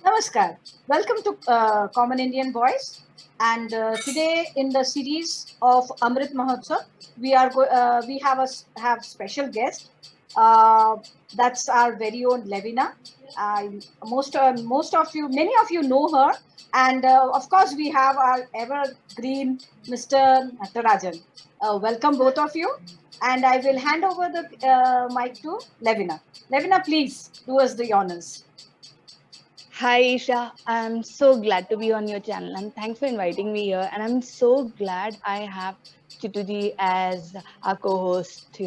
Namaskar. Welcome to Common Indian Voice. And today, in the series of Amrit Mahotsav, we have special guest. Uh, that's our very own Levina. Most of you, many of you know her, and of course, we have our evergreen Mr. Natarajan. Welcome, both of you. And I will hand over the mic to Levina. Levina, please do us the honors. Hi Isha, I'm so glad to be on your channel and thanks for inviting me here. And I'm so glad I have Chituji as our co-host.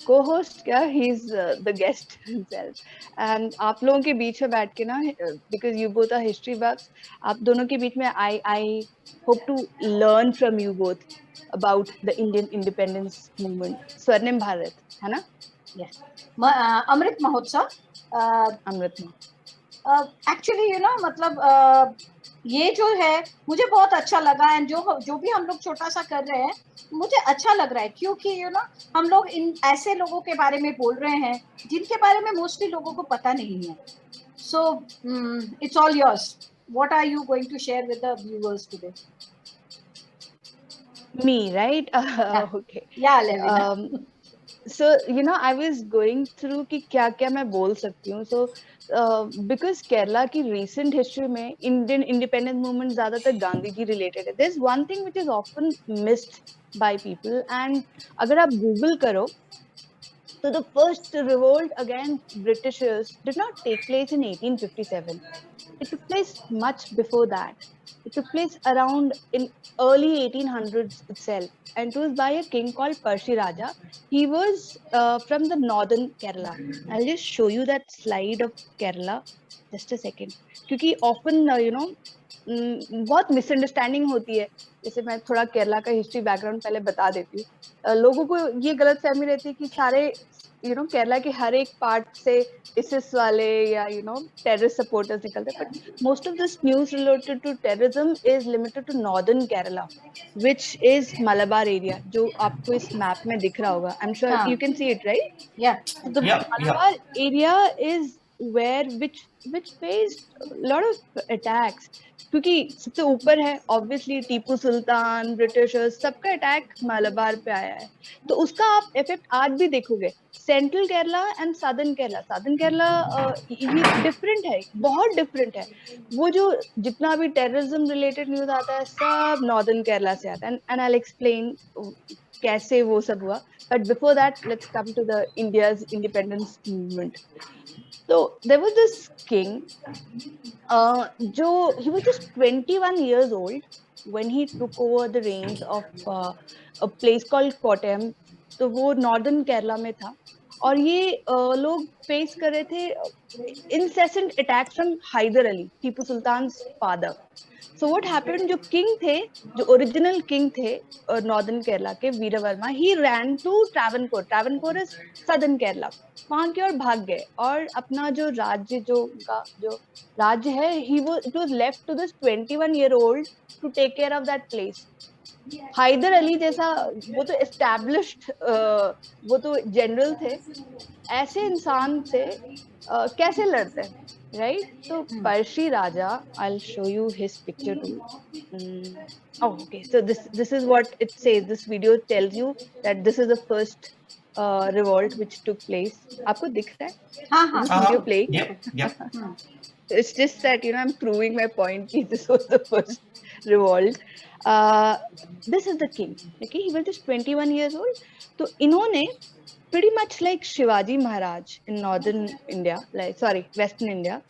Co-host क्या? He's the guest himself. And आप लोगों के बीच में बैठ के ना, because you both are history buffs, आप दोनों के बीच में I hope to learn from you both about the Indian independence movement. स्वर्णिम भारत, है ना? Yes. Amrit Mahotsav. अमृत में. एक्चुअली मतलब ये जो है मुझे बहुत अच्छा लगा एंड जो भी हम लोग छोटा सा कर रहे हैं मुझे अच्छा लग रहा है क्योंकि हम लोग इन ऐसे लोगों के बारे में बोल रहे हैं जिनके बारे में मोस्टली लोगों को पता नहीं है. So it's all yours. What are you going to share with the viewers today? Me, right? Okay. Yeah, Levina. So I was going through कि क्या क्या मैं बोल सकती हूँ. So because केरला की recent history में Indian independence movement ज़्यादातर गांधी जी related है. There's one thing which is often missed by people, and अगर आप Google करो, so the first revolt against Britishers did not take place in 1857. It took place much before that. It took place around in early 1800s itself, and it was by a king called Pershi Raja. He was from the northern Kerala. I'll just show you that slide of Kerala. Just a second. क्योंकि often बहुत misunderstanding होती है. जैसे मैं थोड़ा केरला का history background पहले बता देती हूँ. लोगों को ये गलत फहमी रहती है कि सारे केरला के हर एक पार्ट से ISIS वाले या टेररिस्ट सपोर्टर्स निकलते हैं. But most of this news related to terrorism is limited to northern Kerala, which is Malabar area, जो आपको इस मैप में दिख रहा होगा. I am sure you can see it, right? The Malabar area is where which faced a lot of attacks, क्योंकि सबसे ऊपर है ऑब्वियसली टीपू सुल्तान, ब्रिटिशर्स, सबका अटैक मलाबार पे आया है. तो उसका आप इफेक्ट आज भी देखोगे. Central Kerala and southern Kerala ये डिफरेंट है, बहुत डिफरेंट है. वो जो जितना भी टेररिज्म रिलेटेड न्यूज आता है सब नॉर्दर्न केरला से आता है, एंड आई विल एक्सप्लेन कैसे वो सब हुआ. But before that let's come to the India's independence movement. So there was this king, he was just 21 years old when he took over the reins of a place called Kottayam. तो वो northern Kerala में था, और ये लोग face कर रहे थे incessant attacks from Hyder Ali, Tipu Sultan father. So what happened, जो किंग थे, जो ओरिजिनल किंग थे नॉर्दर्न केरला के, Veeravarma, he ran to Travancore is southern Kerala. वहां की ओर भाग गए और अपना जो राज्य जो राज्य है, it was left to this 21-year-old to take care of that place. Haider Ali जैसा वो तो एस्टैब्लिश्ड वो तो जनरल थे, ऐसे इंसान से कैसे लड़ते हैं, right? So Parshi Raja, I'll show you his picture too. Okay, so this is what it says. This video tells you that this is the first revolt which took place. आपको दिख रहा है? हाँ. Video playing. Yeah. It's just that I'm proving my point. This was the first revolt. This is the king. Okay, he was just 21 years old. तो इन्होंने pretty much like Shivaji Maharaj in northern India, western India,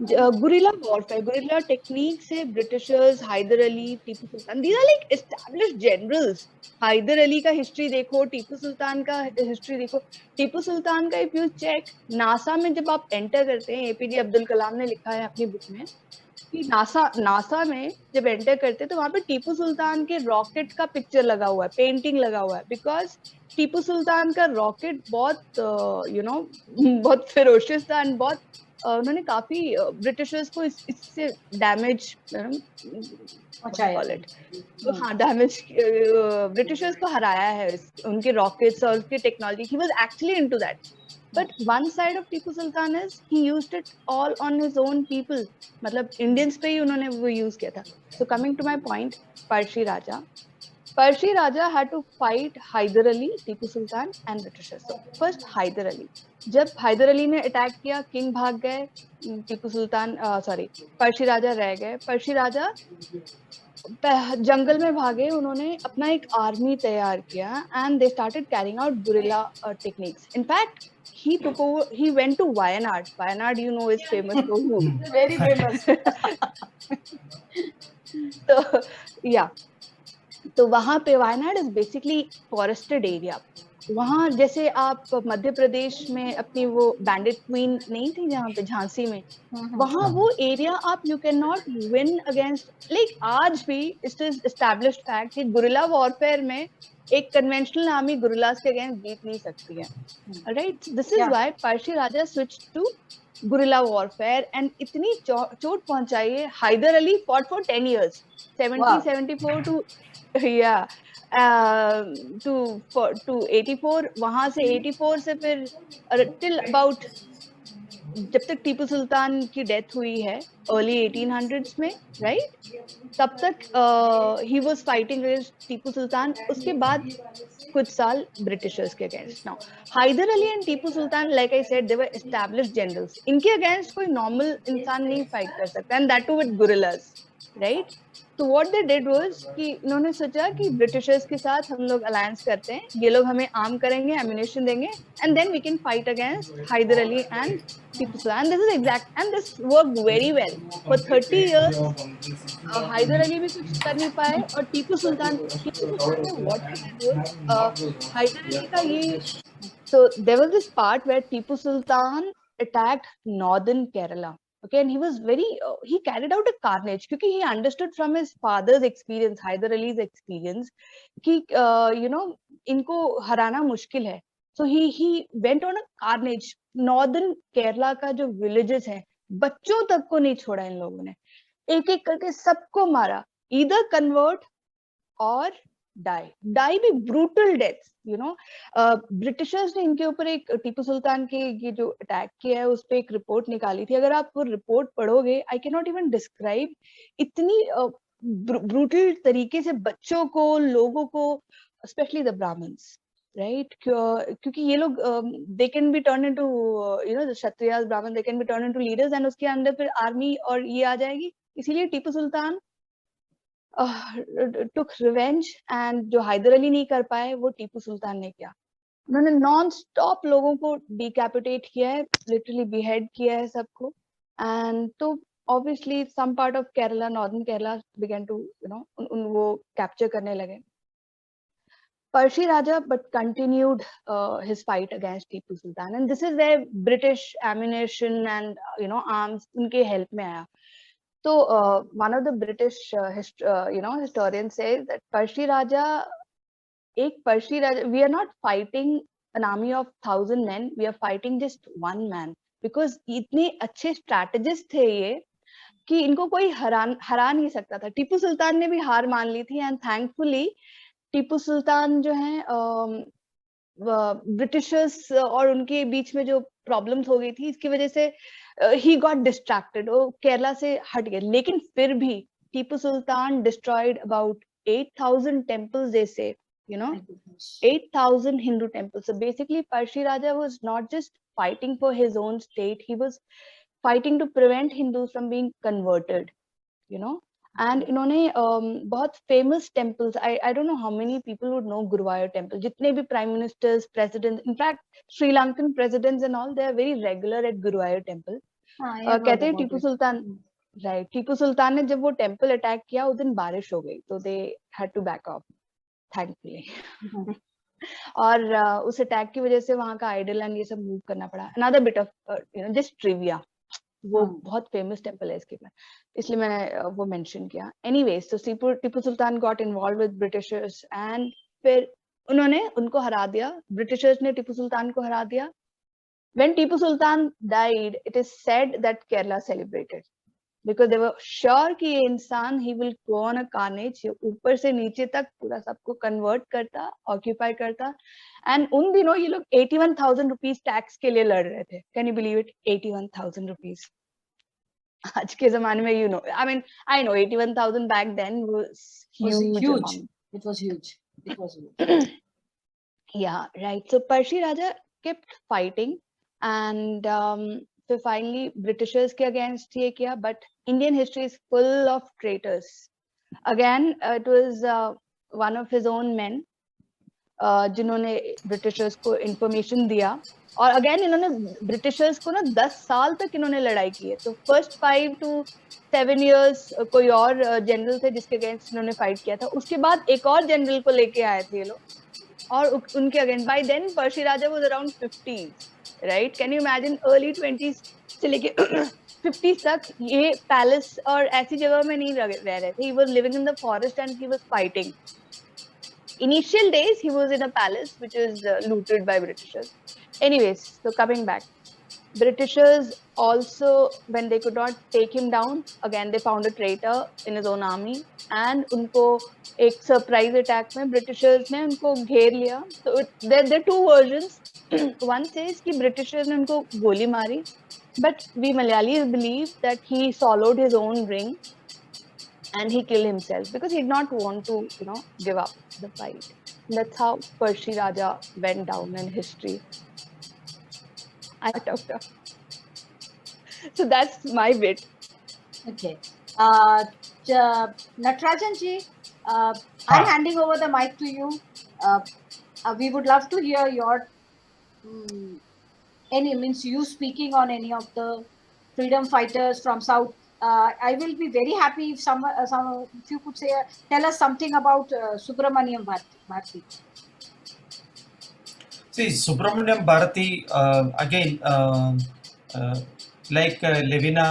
guerrilla warfare, guerrilla technique से Britishers, Haider Ali, Tipu Sultan, these are like established generals. Haider Ali का history देखो, टीपू सुल्तान का history देखो. टीपू सुल्तान का if you check, NASA में जब आप एंटर करते हैं, APJ अब्दुल कलाम ने लिखा है अपनी बुक में कि नासा में जब एंटर करते हैं तो वहां पे टीपू सुल्तान के रॉकेट का पिक्चर लगा हुआ है, पेंटिंग लगा हुआ है, बिकॉज टीपू सुल्तान का रॉकेट बहुत बहुत फेरोशियस था, एंड बहुत उन्होंने काफी ब्रिटिशर्स को इससे डैमेज डैमेज ब्रिटिशर्स को हराया है उनके रॉकेट्स और उसकी technology. He was actually into that. But one side of Tipu Sultan is he used it all on his own people. मतलब Indians पे ही उन्होंने वो use किया था. So coming to my point, Parshi Raja. Parshi Raja had to fight Hyder Ali, Tipu Sultan and Britishers. So first Hyder Ali. जब Hyder Ali ने attack किया, king भाग गए, टीपू सुल्तान पर्शी राजा रह गए. पर्शी राजा जंगल में भागे, उन्होंने अपना एक आर्मी तैयार किया and they started carrying out guerrilla techniques. In fact, he went to Wayanad. Wayanad, you know, is famous for who? Very famous. तो yeah, तो वहां पे Wayanad is basically forested area. वहां जैसे आप मध्य प्रदेश में अपनी वो बैंडेड क्वीन नहीं थी जहाँ पे झांसी में, वहां वो एरिया आप you can not win against. Like आज भी इट इज एस्टैब्लिश्ड फैक्ट कि गुरिल्ला वॉरफेयर में एक कन्वेंशनल आर्मी गुरिल्लास के अगेंस्ट जीत नहीं सकती है. Right, this is why Pazhassi Raja switch to guerrilla warfare and इतनी चोट पहुंचाई है. Hyder Ali fought for 10 years, 74 to to 84. वहां से 84 से फिर टिल अबाउट जब तक टीपू सुल्तान की डेथ हुई है अर्ली 1800s में, राइट, तब तक ही was fighting against Tipu Sultan. उसके बाद कुछ साल ब्रिटिशर्स के against. Now Hyder Ali and Tipu Sultan, like I said, they were established generals. इनके अगेंस्ट कोई नॉर्मल इंसान नहीं फाइट कर सकता, and that too with guerrillas, right. तो व्हाट दे डिड वाज कि इन्होंने सोचा कि ब्रिटिशर्स के साथ हम लोग अलायंस करते हैं, ये लोग हमें आर्म करेंगे, एम्युनिशन देंगे, and then we can fight against Hyder Ali and Tipu Sultan. This is exact and this work very well for 30 years. Hyder Ali भी कुछ कर नहीं पाए और टीपू सुल्तान ने व्हाट हैदर अली का ये. So there was this part where Tipu Sultan attacked northern Kerala. Okay, and he was he carried out a carnage because he understood from his father's experience, Hyder Ali's experience, कि you know, इनको हराना मुश्किल है. So he went on a carnage. Northern Kerala का जो villages हैं, बच्चों तक को नहीं छोड़ा इन लोगों ने, एक एक करके सबको मारा. Either convert or die भी brutal deaths, you know. Britishers ने इनके ऊपर एक टीपू सुल्तान के ये जो अटैक किया है उस पे एक रिपोर्ट निकाली थी. अगर आप वो रिपोर्ट पढ़ोगे, I can not even describe, इतनी ब्रूटल तरीके से बच्चों को, लोगों को, स्पेशली द ब्राह्मण्स, राइट, क्योंकि ये लोग they can be turn into, you know, the Kshatriyas, Brahman, they can be turn into leaders, and उसके अंदर फिर आर्मी और ये आ जाएगी. इसीलिए Tipu Sultan took revenge, and जो हैदर अली नहीं कर पाए वो टीपू सुल्तान ने किया. उन्होंने नॉन स्टॉप लोगों को डिकैपिटेट किया है, लिटरली बिहेड किया है सबको. एंड तो obviously some part of Kerala, northern Kerala, began to, you know, वो कैप्चर करने लगे. Pazhassi Raja but continued his fight against Tipu Sultan, and this is where British ammunition and, you know, arms उनके हेल्प में आया. So one of the British historians says that Parshi Raja, we are not fighting an army of 1,000 men, we are fighting just one man, because इतने अच्छे strategists थे ये कि इनको कोई हरा नहीं सकता था. टीपू सुल्तान ने भी हार मान ली थी, and thankfully टीपू सुल्तान जो है ब्रिटिशर्स और उनके बीच में जो प्रॉब्लम्स हो गई थी, इसकी वजह से he got distracted, वो केरला से हट गए. लेकिन फिर भी Tipu Sultan destroyed about 8,000 temples, they say, you know, 8,000 Hindu temples. So basically Parshi Raja was not just fighting for his own state, he was fighting to prevent Hindus from being converted, you know. And इन्होंने बहुत famous temples, I don't know how many people would know Guruvayur temple. जितने भी prime ministers, presidents, in fact Sri Lankan presidents and all, they are very regular at Guruvayur temple. कहते हैं Tipu Sultan, right, Tipu Sultan ने जब वो temple attack किया उस दिन बारिश हो गई, तो they had to back off thankfully. और उस अटैक की वजह से वहां का आइडल एंड ये सब मूव करना पड़ा. Another bit of, you know, just trivia, वो बहुत फेमस टेम्पल है इसके, इसलिए मैंने वो मेंशन किया. एनीवेज, तो Tipu Sultan got involve with Britishers, and फिर उन्होंने उनको हरा दिया. ब्रिटिशर्स ने टीपू सुल्तान को हरा दिया. When Tipu Sultan died, it is said that Kerala celebrated. because they were sure कि ये इंसान he will go on a carnage, ऊपर से नीचे तक पूरा सबको convert करता, occupy करता. And उन दिनों ये लोग 81,000 rupees tax के लिए लड़ रहे थे. Can you believe it? 81,000 rupees. आज के ज़माने में, you know, I mean, I know 81,000 back then was huge amount. It was huge. It was huge. Yeah, right. So Parshi Raja kept fighting, and so finally Britishers के against ये किया, but Indian history is full of traitors. Again, it was one of his own men जिन्होंने Britishers को information दिया, और again इन्होंने Britishers को ना 10 साल तक इन्होंने लड़ाई की है. तो फर्स्ट 5 to 7 years कोई और जनरल थे जिसके अगेंस्ट इन्होंने फाइट किया था. उसके बाद एक और जनरल को लेके आए थे ये लोग, और उनके against. By then Pazhassi Raja was around 50, right? Can you imagine, early 20s से लेके 50s तक ये पैलेस और ऐसी जगह में नहीं रह रहे थे. He was living in the forest and he was fighting. Initial days he was in a palace which is looted by Britishers. Anyways, so coming back, Britishers also, when they could not take him down, again they found a traitor in his own army, and उनको एक surprise attack में Britishers ने उनको घेर लिया. So there are two versions. One says कि Britishers ने उनको गोली मारी, but we Malayalis believe that he swallowed his own ring and he killed himself because he did not want to, you know, give up the fight. That's how Parshi Raja went down in history. I talked up. So that's my bit. Okay. Natarajan ji, I'm handing over the mic to you. We would love to hear your you speaking on any of the freedom fighters from South. I will be very happy if if you could tell us something about Subramaniam Bharati. See, Subramaniam Bharati, again, like Levina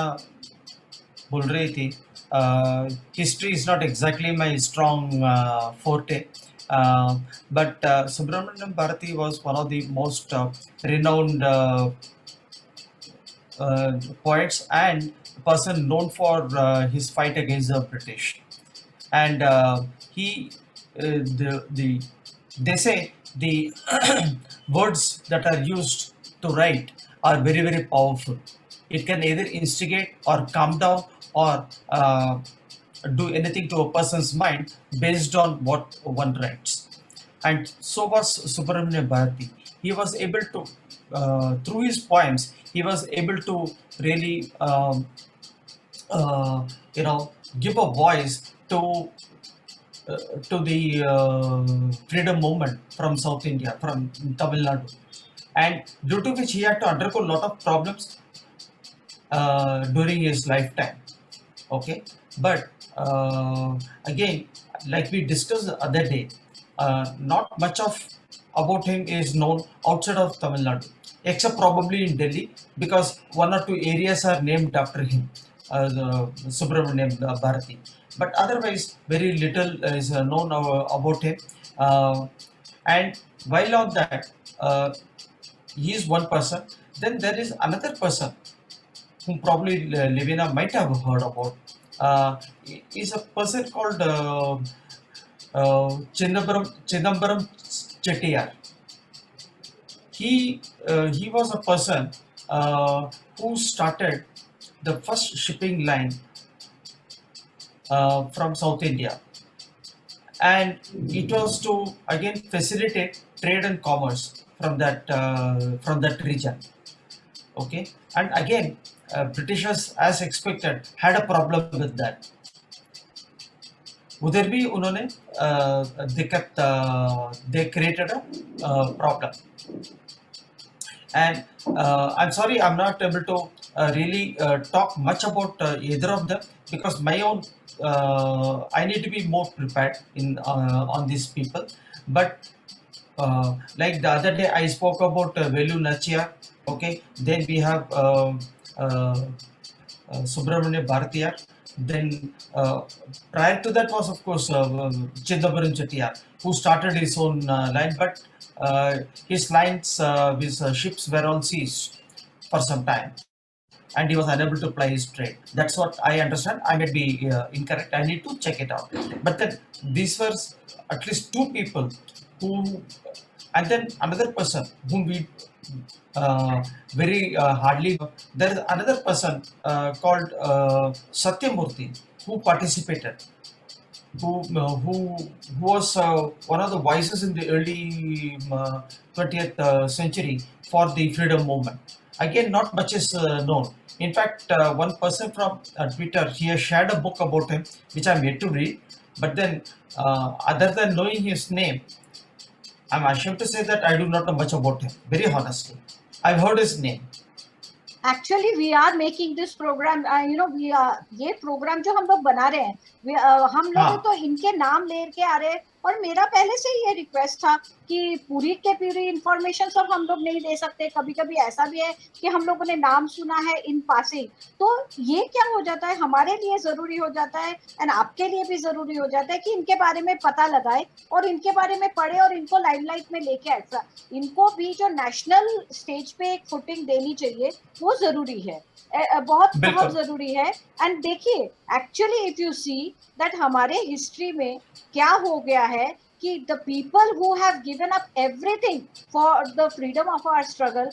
बोल रही थी, history is not exactly my strong forte, but Subramaniam Bharati was one of the most renowned poets and person known for his fight against the British. And they say the words that are used to write are very, very powerful. It can either instigate or calm down or do anything to a person's mind based on what one writes. And so was Subramaniam Bharati. He was able to, through his poems, he was able to really give a voice to the freedom movement from South India, from Tamil Nadu, and due to which he had to undergo a lot of problems during his lifetime. Okay, but again, like we discussed the other day, not much about him is known outside of Tamil Nadu, except probably in Delhi, because one or two areas are named after him. Subramaniam Bharati, but otherwise very little is known about him. And while on that, he is one person. Then there is another person whom probably Levina might have heard about. Is a person called Chidambaram Chettiar. He was a person who started the first shipping line from South India, and it was to again facilitate trade and commerce from that region. Okay, and again, Britishers, as expected, had a problem with that. उधर भी उन्होंने they created a problem. And I'm sorry, I'm not able to really talk much about either of them, because my own I need to be more prepared on these people. But like the other day, I spoke about Velu Nachiyar. Okay, then we have Subramaniam Bharatiyar. Then prior to that was, of course, Chidambaram Chettiar, who started his own line, but his lines with ships were on seas for some time. and he was unable to ply his trade. That's what I understand. I may be incorrect. I need to check it out. But then these were at least two people who, and then another person whom we very hardly. There is another person called Satyamurthy who participated, who was one of the voices in the early 20th century for the freedom movement. Again, not much is known. In fact, one person from Twitter, he has shared a book about him, which I'm yet to read. But then, other than knowing his name, I'm ashamed to say that I do not know much about him, very honestly. I've heard his name. Actually we are making this program, we are, ये program जो हम लोग बना रहे हैं, हम लोग तो इनके नाम लेके आ रहे हैं, और मेरा पहले से ये रिक्वेस्ट था कि पूरी के पूरी इंफॉर्मेशन सब हम लोग नहीं दे सकते, कभी कभी ऐसा भी है कि हम लोगों ने नाम सुना है इन पासिंग, तो ये क्या हो जाता है, हमारे लिए जरूरी हो जाता है एंड आपके लिए भी जरूरी हो जाता है कि इनके बारे में पता लगाए और इनके बारे में पढ़े और इनको लाइमलाइट में लेके आए। इनको भी जो नेशनल स्टेज पे एक फुटिंग देनी चाहिए वो जरूरी है, बहुत बहुत जरूरी है। एंड देखिए actually if you see that हमारे हिस्ट्री में क्या हो गया है कि the people who have given up everything for the freedom of our struggle,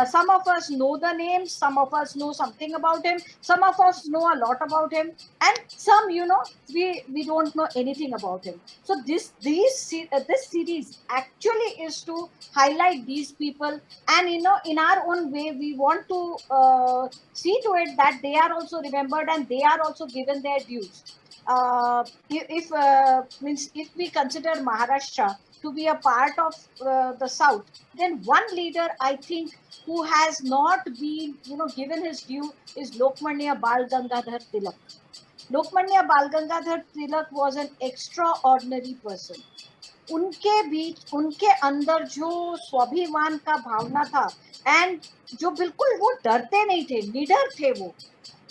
some of us know the names, some of us know something about him, some of us know a lot about him, and some, we don't know anything about him. So this series actually is to highlight these people, and in our own way we want to see to it that they are also remembered and they are also given their dues. If we consider Maharashtra to be a part of the South, then one leader I think who has not been given his due is Lokmanya Bal Gangadhar Tilak. Lokmanya Bal Gangadhar Tilak was an extraordinary person. उनके बीच, उनके अंदर जो स्वाभिमान का भावना था, and जो बिल्कुल वो डरते नहीं थे, निडर थे,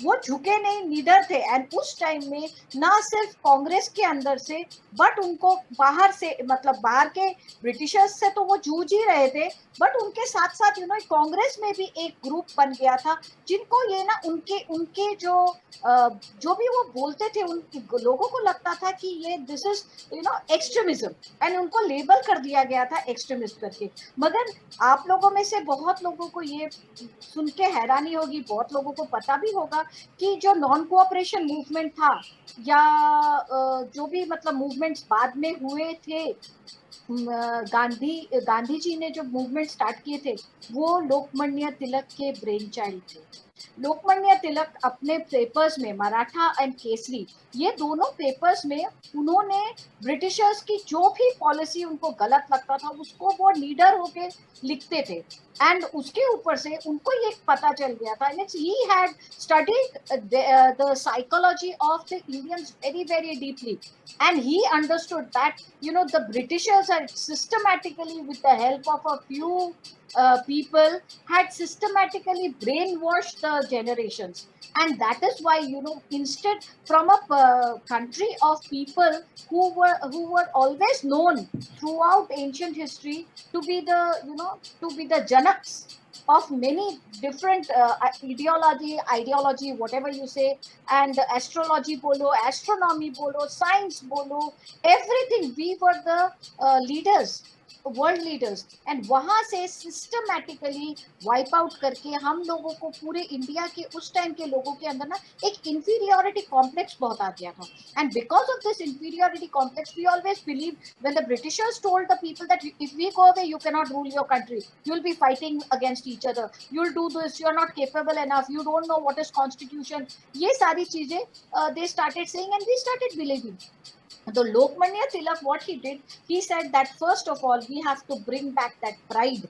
वो झुके नहीं, निडर थे। एंड उस टाइम में ना सिर्फ कांग्रेस के अंदर से बट उनको बाहर से, मतलब बाहर के ब्रिटिशर्स से तो वो जूझ ही रहे थे, बट उनके साथ साथ कांग्रेस में भी एक ग्रुप बन गया था जिनको ये ना उनके जो भी वो बोलते थे, उन लोगों को लगता था कि ये दिस इज एक्सट्रीमिज्म, एंड उनको लेबल कर दिया गया था एक्सट्रीमिस्ट करके। मगर आप लोगों में से बहुत लोगों को ये सुन के हैरानी होगी, बहुत लोगों को पता भी होगा कि जो नॉन कोऑपरेशन मूवमेंट था या जो भी मतलब मूवमेंट्स बाद में हुए थे, गांधी जी ने जो मूवमेंट स्टार्ट किए थे वो लोकमान्य तिलक के ब्रेन चाइल्ड थे। लोकमान्य तिलक अपने पेपर्स में, मराठा एंड केसरी, ये दोनों पेपर्स में उन्होंने ब्रिटिशर्स की जो भी पॉलिसी उनको गलत लगता था उसको वो लीडर होके लिखते थे, एंड उसके ऊपर से उनको ये पता चल गया था, he had studied the psychology of the Indians very very deeply, and he understood that the Britishers had systematically, with the help of a few people, had systematically brainwashed the generations, and that is why instead from a country of people who were always known throughout ancient history to be the Janaks of many different ideology, whatever you say, and astrology bolo, astronomy bolo, science bolo, everything, we were the leaders, world leaders, and वहां से systematically wipe out करके हम लोगों को, पूरे India के उस time के लोगों के अंदर ना एक इंफीरियोरिटी कॉम्प्लेक्स बहुत आ गया था, and because of this inferiority complex we always believe when the Britishers told the people that if we go away you can not rule your country, you will be fighting against each other, you will do this, you are not capable enough, you don't know what is constitution, ये सारी चीजें they started saying and we started believing. The Lokmanya Tilak, what he did, he said that first of all we have to bring back that pride,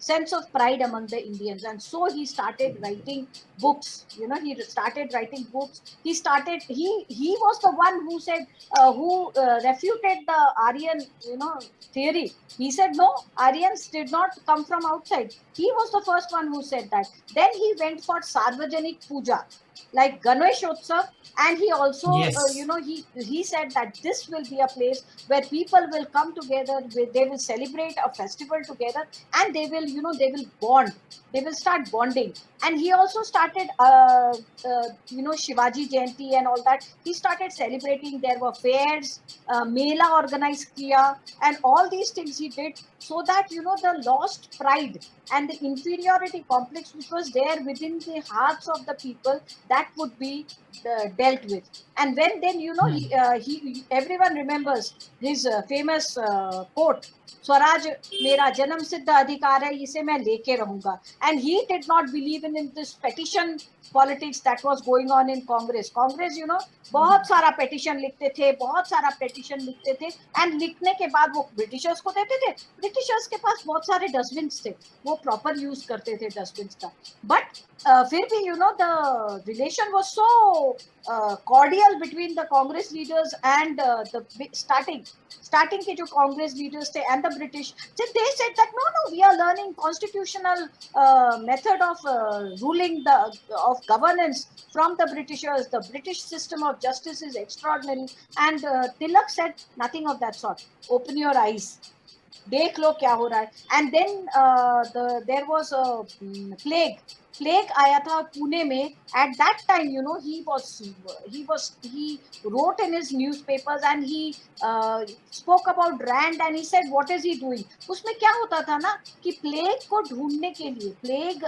sense of pride among the Indians, and so he started writing books. He started writing books. He was the one who said who refuted the Aryan theory. He said no, Aryans did not come from outside. He was the first one who said that. Then he went for Sarvajanik Puja like Ganeshotsav, and he also he said that this will be a place where people will come together, they will celebrate a festival together, and they will they will bond, they will start bonding. And he also started, Shivaji Jayanti and all that. He started celebrating. There were fairs, Mela organized kiya, and all these things he did so that, the lost pride and the inferiority complex which was there within the hearts of the people, that would be dealt with. And when then, he everyone remembers his famous quote, Swaraj मेरा जन्म सिद्ध अधिकार है, इसे मैं लेके रहूंगा. And he did not believe in this petition politics that was going on in Congress. Congress, बहुत सारा petition लिखते थे, बहुत सारा petition लिखते थे, and लिखने के बाद वो ब्रिटिशर्स को देते थे. ब्रिटिशर्स के पास बहुत सारे डस्टबिन्स थे, वो proper use करते थे डस्टबिन्स का. But फिर भी, the relation was so cordial between the Congress leaders and the starting के जो Congress leaders थे and the British. So they said that no, we are learning constitutional method of ruling of governance from the Britishers. The British system of justice is extraordinary. And Tilak said nothing of that sort. Open your eyes. देख लो क्या हो रहा है. And then there was a plague आया था पुणे में. At that time, he wrote in his newspapers and he spoke about Rand and he said what is he doing. उसमें क्या होता था ना कि प्लेग को ढूंढने के लिए, प्लेग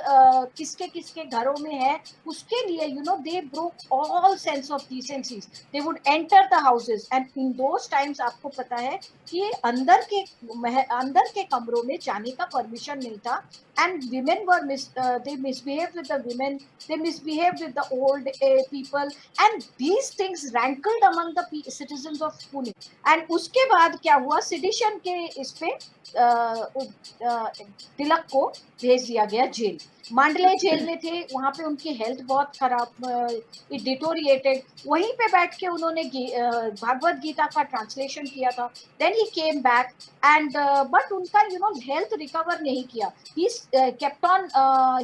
किसके किसके घरों में है उसके लिए, they broke all sense of decencies. They would enter the houses and in those times आपको पता है कि अंदर के कमरों में जाने का परमिशन नहीं था. And women were they misbehaved with the women, they misbehaved with the old people, and these things rankled among the citizens of Pune. And उसके बाद क्या हुआ, sedition के इस पे तिलक को भेज दिया गया जेल. मांडले जेल में थे, वहां पे उनकी हेल्थ बहुत खराब, इट डिटोरिएटेड. वहीं पे बैठ के उन्होंने भागवत गीता का ट्रांसलेशन किया था. Then he came back and but उनका हेल्थ रिकवर नहीं किया. ही kept on,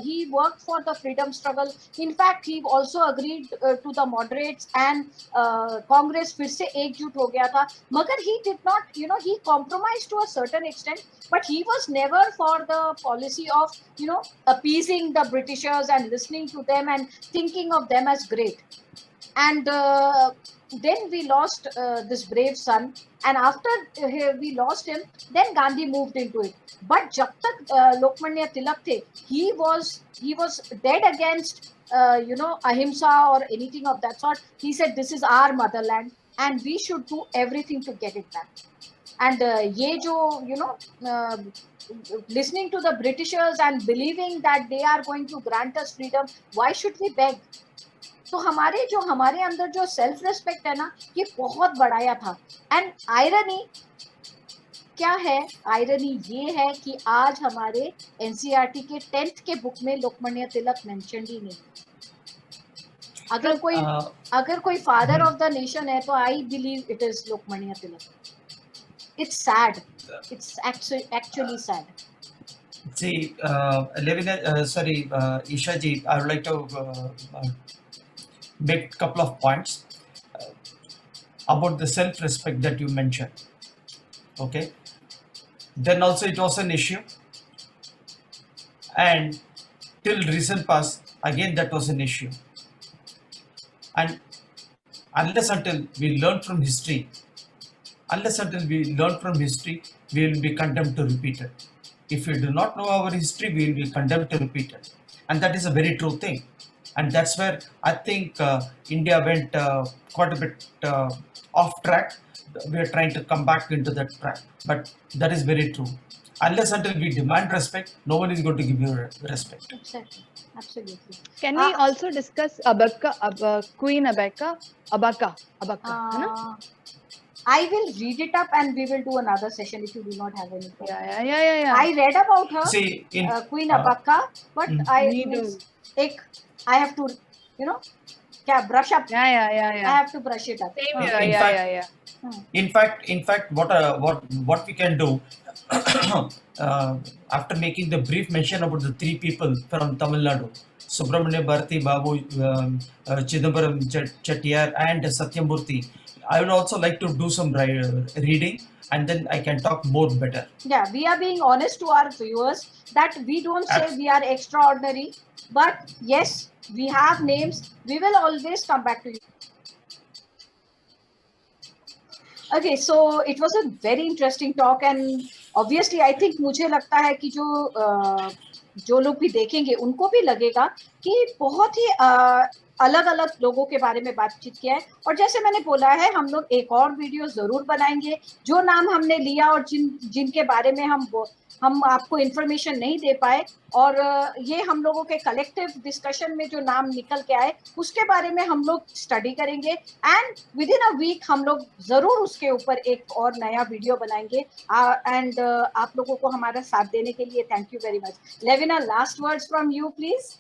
he worked for the freedom struggle. In fact, he also agreed to the moderates and Congress फिर से एकजुट हो गया था. मगर he did not, he compromised to a certain extent, but he was never for the policy of, appeasing the Britishers and listening to them and thinking of them as great. And then we lost this brave son, and after we lost him, then Gandhi moved into it. But जब तक लोकमान्य तिलक थे, he was dead against ahimsa or anything of that sort. He said this is our motherland and we should do everything to get it back. And ये जो listening to the Britishers and believing that they are going to grant us freedom, why should we beg? तो हमारे अंदर जो self respect है ना, ये बहुत बढ़ाया था. एंड आयरनी क्या है, आयरनी ये है कि आज हमारे एनसीईआरटी के 10th के बुक में लोकमान्य तिलक मेंशन्ड ही नहीं. अगर कोई फादर ऑफ द नेशन है तो I believe it is Lokmanya Tilak. It's sad. It's actually sad. See, Isha ji, I would like to make a couple of points about the self-respect that you mentioned. Okay. Then also it was an issue, and till recent past, again that was an issue. And unless until we learn from history, we will be condemned to repeat it. If we do not know our history, we will be condemned to repeat it. And that is a very true thing. And that's where I think India went quite a bit off track. We are trying to come back into that track. But that is very true. Unless until we demand respect, no one is going to give you respect. Exactly. Absolutely. Can we also discuss Queen Abaka? है ना? I will read it up and we will do another session if you do not have any problem. Yeah. I read about her, See, in Queen Abaka, but I have to, brush up. Yeah. I have to brush it up. Same here. In fact, what we can do after making the brief mention about the 3 people from Tamil Nadu, Subramania Bharati, Babu Chidambaram Chettiar, and Satyamurthy, I would also like to do some reading and then I can talk more better. Yeah, we are being honest to our viewers that we don't say we are extraordinary, but yes, we have names. We will always come back to you. Okay, so it was a very interesting talk, and obviously I think मुझे लगता है कि जो लोग भी देखेंगे उनको भी लगेगा कि बहुत ही अलग अलग लोगों के बारे में बातचीत किया है। और जैसे मैंने बोला है, हम लोग एक और वीडियो जरूर बनाएंगे। जो नाम हमने लिया और जिनके बारे में हम आपको इंफॉर्मेशन नहीं दे पाए, और ये हम लोगों के कलेक्टिव डिस्कशन में जो नाम निकल के आए उसके बारे में हम लोग स्टडी करेंगे, and within a week हम लोग जरूर उसके ऊपर एक और नया वीडियो बनाएंगे। एंड आप लोगों को हमारा साथ देने के लिए thank you very much. Levina, last words from you please.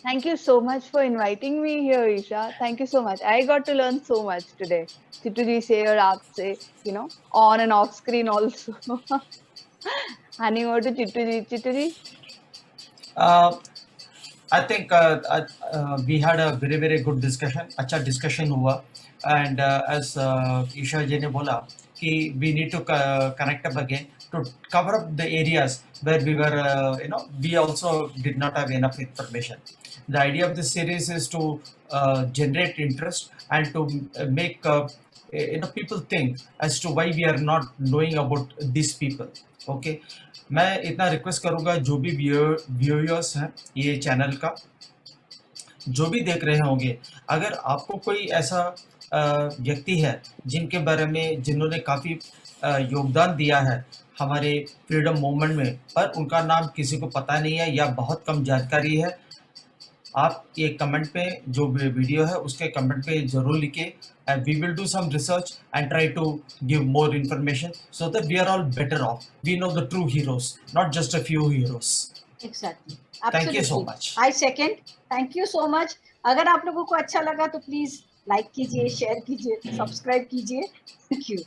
Thank you so much for inviting me here, Isha. Thank you so much. I got to learn so much today. Chittu ji se aur aap se, you know, on and off screen also. Handing over to Chittu ji. Chittu ji. I think we had a very very good discussion. अच्छा discussion हुआ, and as Isha ji ने बोला कि we need to connect up again to cover up the areas where we were, we also did not have enough information. The idea of this series is to generate interest and to make people think as to why we are not knowing about these people. Okay, मैं इतना request करूँगा जो भी viewers हैं ये channel का, जो भी देख रहे होंगे, अगर आपको कोई ऐसा व्यक्ति है जिनके बारे में जिन्होंने काफ़ी योगदान दिया है हमारे फ्रीडम मूवमेंट में, पर उनका नाम किसी को पता नहीं है या बहुत कम जानकारी है, आप ये कमेंट पे जो वीडियो है उसके कमेंट पे जरूर लिखिए, and we will do some research and try to give more information so that we are all better off. We know the true heroes, not just a few heroes. Exactly. Thank you so much. I second. Thank you so much. अगर आप लोगों को अच्छा लगा तो please like कीजिए, share कीजिए, subscribe कीजिए। Thank you.